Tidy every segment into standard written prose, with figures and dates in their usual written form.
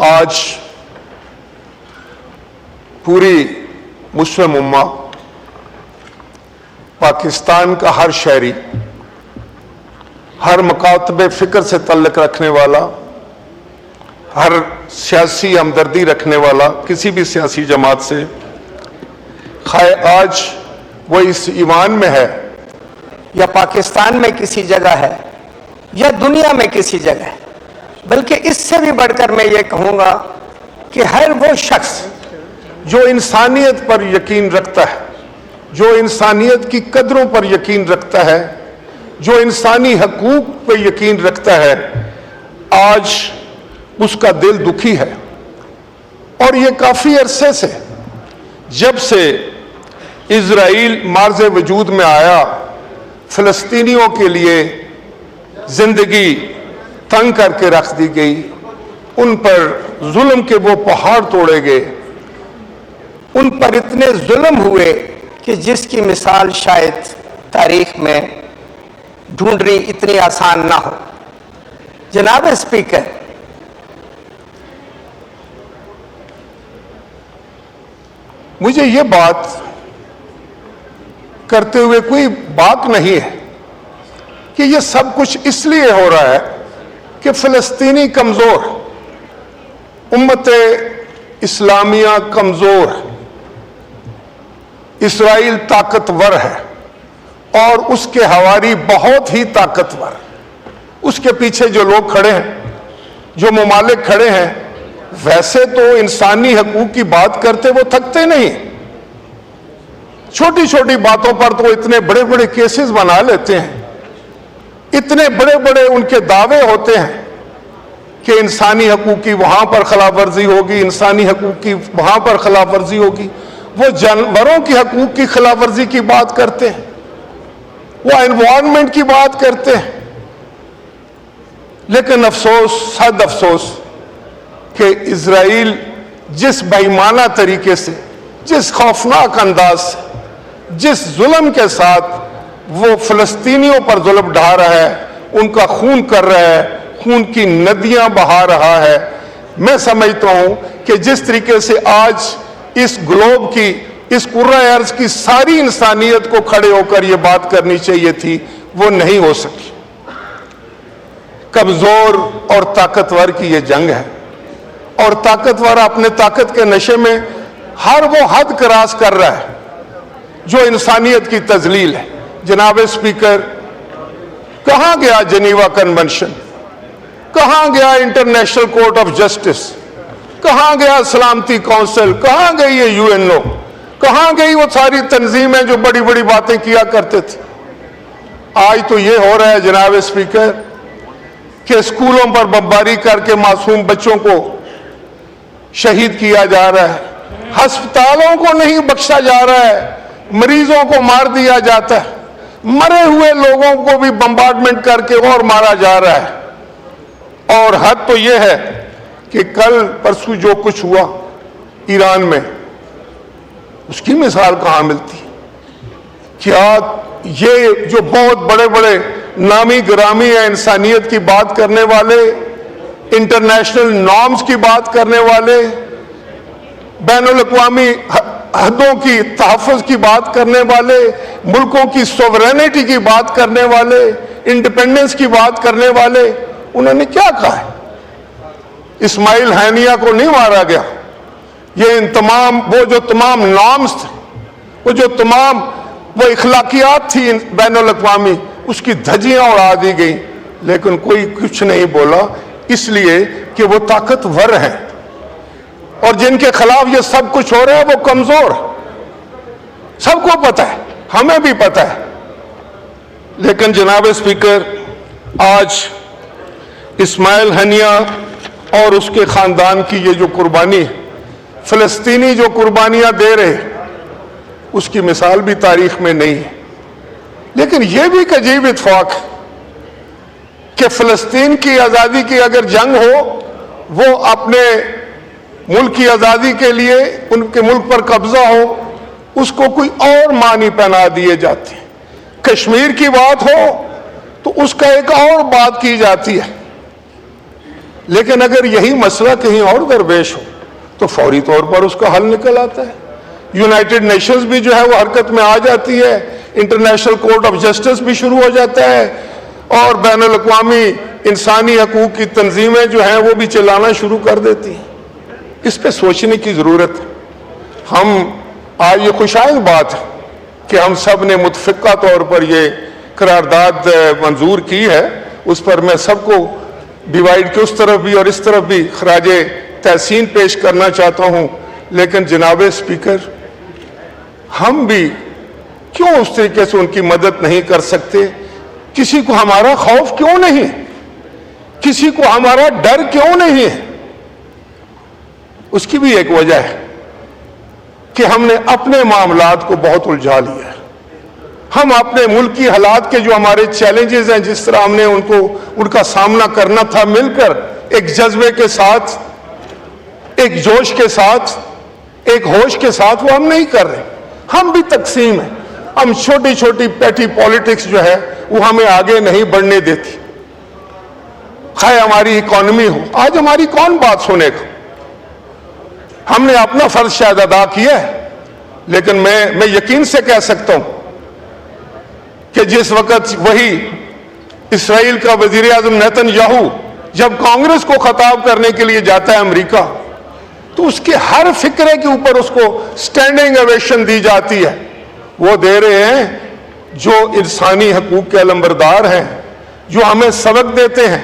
آج پوری مسلم امہ، پاکستان کا ہر شہری، ہر مکاتب فکر سے تعلق رکھنے والا، ہر سیاسی ہمدردی رکھنے والا کسی بھی سیاسی جماعت سے، خواہ آج وہ اس ایمان میں ہے یا پاکستان میں کسی جگہ ہے یا دنیا میں کسی جگہ ہے، بلکہ اس سے بھی بڑھ کر میں یہ کہوں گا کہ ہر وہ شخص جو انسانیت پر یقین رکھتا ہے، جو انسانیت کی قدروں پر یقین رکھتا ہے، جو انسانی حقوق پر یقین رکھتا ہے، آج اس کا دل دکھی ہے۔ اور یہ کافی عرصے سے، جب سے اسرائیل معرض وجود میں آیا، فلسطینیوں کے لیے زندگی تنگ کر کے رکھ دی گئی، ان پر ظلم کے وہ پہاڑ توڑے گئے، ان پر اتنے ظلم ہوئے کہ جس کی مثال شاید تاریخ میں ڈھونڈنی اتنی آسان نہ ہو۔ جناب اسپیکر، مجھے یہ بات کرتے ہوئے کوئی باک نہیں ہے کہ یہ سب کچھ اس لیے ہو رہا ہے کہ فلسطینی کمزور، امت اسلامیہ کمزور، اسرائیل طاقتور ہے اور اس کے حواری بہت ہی طاقتور۔ اس کے پیچھے جو لوگ کھڑے ہیں، جو ممالک کھڑے ہیں، ویسے تو انسانی حقوق کی بات کرتے وہ تھکتے نہیں، چھوٹی چھوٹی باتوں پر تو اتنے بڑے بڑے کیسز بنا لیتے ہیں، اتنے بڑے بڑے ان کے دعوے ہوتے ہیں کہ انسانی حقوق کی وہاں پر خلاف ورزی ہوگی، انسانی حقوق کی وہاں پر خلاف ورزی ہوگی۔ وہ جانوروں کی حقوق کی خلاف ورزی کی بات کرتے ہیں، وہ انوائرمنٹ کی بات کرتے ہیں، لیکن افسوس، صد افسوس کہ اسرائیل جس بے ایمانہ طریقے سے، جس خوفناک انداز سے، جس ظلم کے ساتھ وہ فلسطینیوں پر ظلم ڈھا رہا ہے، ان کا خون کر رہا ہے، خون کی ندیاں بہا رہا ہے، میں سمجھتا ہوں کہ جس طریقے سے آج اس گلوب کی، اس کرۂ ارض کی ساری انسانیت کو کھڑے ہو کر یہ بات کرنی چاہیے تھی، وہ نہیں ہو سکی۔ کمزور اور طاقتور کی یہ جنگ ہے، اور طاقتور اپنے طاقت کے نشے میں ہر وہ حد کراس کر رہا ہے جو انسانیت کی تذلیل ہے۔ جناب اسپیکر، کہاں گیا جنیوا کنونشن؟ کہاں گیا انٹرنیشنل کورٹ آف جسٹس؟ کہاں گیا سلامتی کونسل؟ کہاں گئی یہ UNO؟ کہاں گئی وہ ساری تنظیمیں جو بڑی بڑی باتیں کیا کرتے تھے؟ آج تو یہ ہو رہا ہے جناب اسپیکر کہ اسکولوں پر بمباری کر کے معصوم بچوں کو شہید کیا جا رہا ہے، ہسپتالوں کو نہیں بخشا جا رہا ہے، مریضوں کو مار دیا جاتا ہے، مرے ہوئے لوگوں کو بھی بمبارڈمنٹ کر کے اور مارا جا رہا ہے۔ اور حد تو یہ ہے کہ کل پرسوں جو کچھ ہوا ایران میں، اس کی مثال کہاں ملتی؟ کیا یہ جو بہت بڑے بڑے نامی گرامی ہیں، انسانیت کی بات کرنے والے، انٹرنیشنل نارمز کی بات کرنے والے، بین الاقوامی حدوں کی تحفظ کی بات کرنے والے، ملکوں کی سوورینٹی کی بات کرنے والے، انڈیپینڈنس کی بات کرنے والے، انہوں نے کیا کہا ہے؟ اسماعیل ہانیہ کو نہیں مارا گیا، یہ ان تمام وہ جو تمام نارمز تھے، وہ جو تمام وہ اخلاقیات تھی بین الاقوامی، اس کی دھجیاں اڑا دی گئیں، لیکن کوئی کچھ نہیں بولا، اس لیے کہ وہ طاقتور ہیں، اور جن کے خلاف یہ سب کچھ ہو رہا ہے وہ کمزور۔ سب کو پتہ ہے، ہمیں بھی پتہ ہے، لیکن جناب اسپیکر، آج اسماعیل ہانیہ اور اس کے خاندان کی یہ جو قربانی ہے، فلسطینی جو قربانیاں دے رہے، اس کی مثال بھی تاریخ میں نہیں ہے۔ لیکن یہ بھی ایک عجیب اتفاق ہے کہ فلسطین کی آزادی کی اگر جنگ ہو، وہ اپنے ملک کی آزادی کے لیے ان کے ملک پر قبضہ ہو، اس کو کوئی اور معنی پہنا دیے جاتے ہیں۔ کشمیر کی بات ہو تو اس کا ایک اور بات کی جاتی ہے۔ لیکن اگر یہی مسئلہ کہیں اور درپیش ہو تو فوری طور پر اس کا حل نکل آتا ہے. یونائٹڈ نیشنز بھی جو ہے وہ حرکت میں آ جاتی ہے, انٹرنیشنل کورٹ آف جسٹس بھی شروع ہو جاتا ہے, اور بین الاقوامی انسانی حقوق کی تنظیمیں جو ہیں وہ بھی چلانا شروع کر دیتی ہیں. اس پہ سوچنے کی ضرورت ہے. ہم آج یہ خوشائن بات ہے کہ ہم سب نے متفقہ طور پر یہ قرارداد منظور کی ہے. اس پر میں سب کو ڈیوائیڈ کے اس طرف بھی اور اس طرف بھی خراج تحسین پیش کرنا چاہتا ہوں. لیکن جناب اسپیکر, ہم بھی کیوں اس طریقے سے ان کی مدد نہیں کر سکتے؟ کسی کو ہمارا خوف کیوں نہیں ہے؟ کسی کو ہمارا ڈر کیوں نہیں ہے؟ اس کی بھی ایک وجہ ہے کہ ہم نے اپنے معاملات کو بہت الجھا لیا ہے. ہم اپنے ملک کی حالات کے جو ہمارے چیلنجز ہیں, جس طرح ہم نے ان کا سامنا کرنا تھا مل کر, ایک جذبے کے ساتھ, ایک جوش کے ساتھ, ایک ہوش کے ساتھ, وہ ہم نہیں کر رہے. ہم بھی تقسیم ہیں. ہم چھوٹی چھوٹی پیٹی پالیٹکس جو ہے وہ ہمیں آگے نہیں بڑھنے دیتی. خواہ ہماری اکانومی ہو, آج ہماری کون بات سنے گا؟ ہم نے اپنا فرض شاید ادا کیا ہے, لیکن میں یقین سے کہہ سکتا ہوں کہ جس وقت وہی اسرائیل کا وزیر اعظم نیتن یاہو جب کانگریس کو خطاب کرنے کے لیے جاتا ہے امریکہ, تو اس کے ہر فکرے کے اوپر اس کو سٹینڈنگ اویشن دی جاتی ہے. وہ دے رہے ہیں جو انسانی حقوق کے علمبردار ہیں, جو ہمیں سبق دیتے ہیں,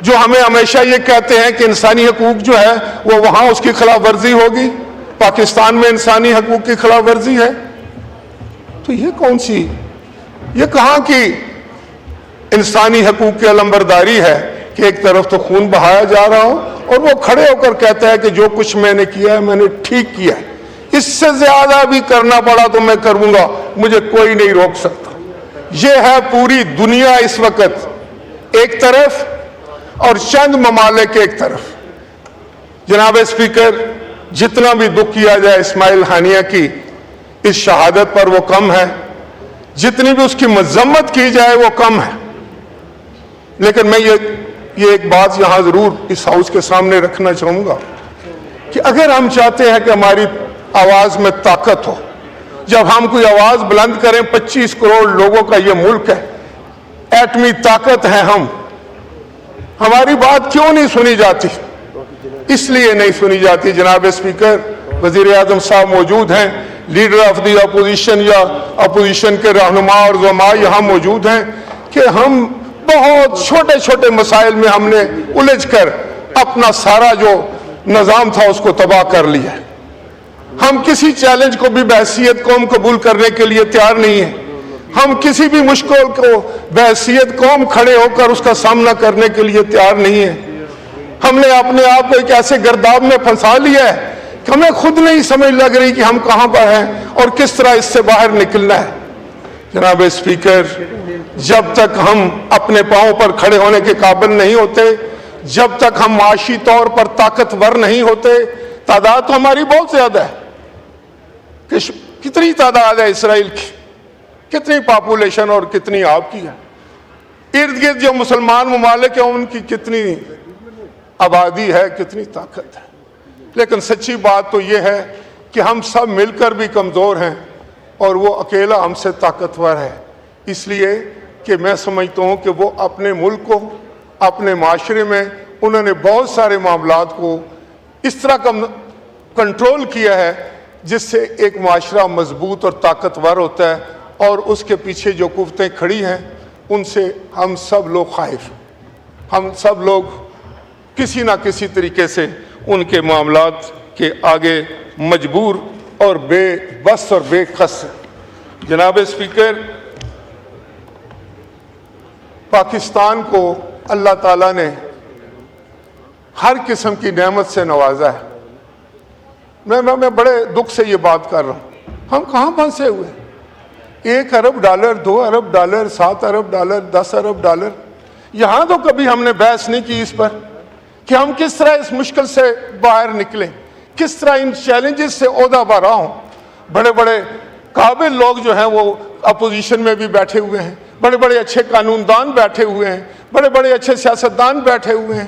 جو ہمیں ہمیشہ یہ کہتے ہیں کہ انسانی حقوق جو ہے وہ وہاں اس کی خلاف ورزی ہوگی, پاکستان میں انسانی حقوق کی خلاف ورزی ہے. تو یہ کون سی, یہ کہاں کی انسانی حقوق کی علمبرداری ہے کہ ایک طرف تو خون بہایا جا رہا ہو اور وہ کھڑے ہو کر کہتا ہے کہ جو کچھ میں نے کیا ہے میں نے ٹھیک کیا ہے, اس سے زیادہ بھی کرنا پڑا تو میں کروں گا, مجھے کوئی نہیں روک سکتا. یہ ہے پوری دنیا اس وقت ایک طرف اور چند ممالک ایک طرف. جناب اسپیکر, جتنا بھی دکھ کیا جائے اسماعیل ہانیہ کی اس شہادت پر وہ کم ہے, جتنی بھی اس کی مذمت کی جائے وہ کم ہے. لیکن میں یہ ایک بات یہاں ضرور اس ہاؤس کے سامنے رکھنا چاہوں گا کہ اگر ہم چاہتے ہیں کہ ہماری آواز میں طاقت ہو, جب ہم کوئی آواز بلند کریں, 25 کروڑ لوگوں کا یہ ملک ہے, ایٹمی طاقت ہے ہماری بات کیوں نہیں سنی جاتی؟ اس لیے نہیں سنی جاتی جناب اسپیکر, وزیر اعظم صاحب موجود ہیں, لیڈر آف دی اپوزیشن یا اپوزیشن کے رہنما اور زعماء یہاں موجود ہیں, کہ ہم بہت چھوٹے چھوٹے مسائل میں ہم نے الجھ کر اپنا سارا جو نظام تھا اس کو تباہ کر لیا. ہم کسی چیلنج کو بھی بحیثیت قوم قبول کرنے کے لیے تیار نہیں ہیں. ہم کسی بھی مشکل کو بحیثیت قوم کھڑے ہو کر اس کا سامنا کرنے کے لیے تیار نہیں ہیں. ہم نے اپنے آپ کو ایک ایسے گرداب میں پھنسا لیا ہے کہ ہمیں خود نہیں سمجھ لگ رہی کہ ہم کہاں پر ہیں اور کس طرح اس سے باہر نکلنا ہے. جناب اسپیکر, جب تک ہم اپنے پاؤں پر کھڑے ہونے کے قابل نہیں ہوتے, جب تک ہم معاشی طور پر طاقتور نہیں ہوتے, تعداد تو ہماری بہت زیادہ ہے. کتنی تعداد ہے اسرائیل کی, کتنی پاپولیشن اور کتنی آپ کی ہے. ارد گرد جو مسلمان ممالک ہیں ان کی کتنی آبادی ہے, کتنی طاقت ہے. لیکن سچی بات تو یہ ہے کہ ہم سب مل کر بھی کمزور ہیں اور وہ اکیلا ہم سے طاقتور ہے. اس لیے کہ میں سمجھتا ہوں کہ وہ اپنے ملک کو, اپنے معاشرے میں انہوں نے بہت سارے معاملات کو اس طرح کنٹرول کیا ہے جس سے ایک معاشرہ مضبوط اور طاقتور ہوتا ہے, اور اس کے پیچھے جو قوتیں کھڑی ہیں ان سے ہم سب لوگ خائف ہیں. ہم سب لوگ کسی نہ کسی طریقے سے ان کے معاملات کے آگے مجبور اور بے بس اور بے خس ہیں. جناب اسپیکر, پاکستان کو اللہ تعالیٰ نے ہر قسم کی نعمت سے نوازا ہے. میں بڑے دکھ سے یہ بات کر رہا ہوں. ہم کہاں پھنسے ہوئے ہیں؟ 1 ارب ڈالر, 2 ارب ڈالر, 7 ارب ڈالر, 10 ارب ڈالر. یہاں تو کبھی ہم نے بحث نہیں کی اس پر کہ ہم کس طرح اس مشکل سے باہر نکلیں, کس طرح ان چیلنجز سے عہدہ برا ہوں. بڑے بڑے قابل لوگ جو ہیں وہ اپوزیشن میں بھی بیٹھے ہوئے ہیں, بڑے بڑے اچھے قانون دان بیٹھے ہوئے ہیں, بڑے بڑے اچھے سیاستدان بیٹھے ہوئے ہیں.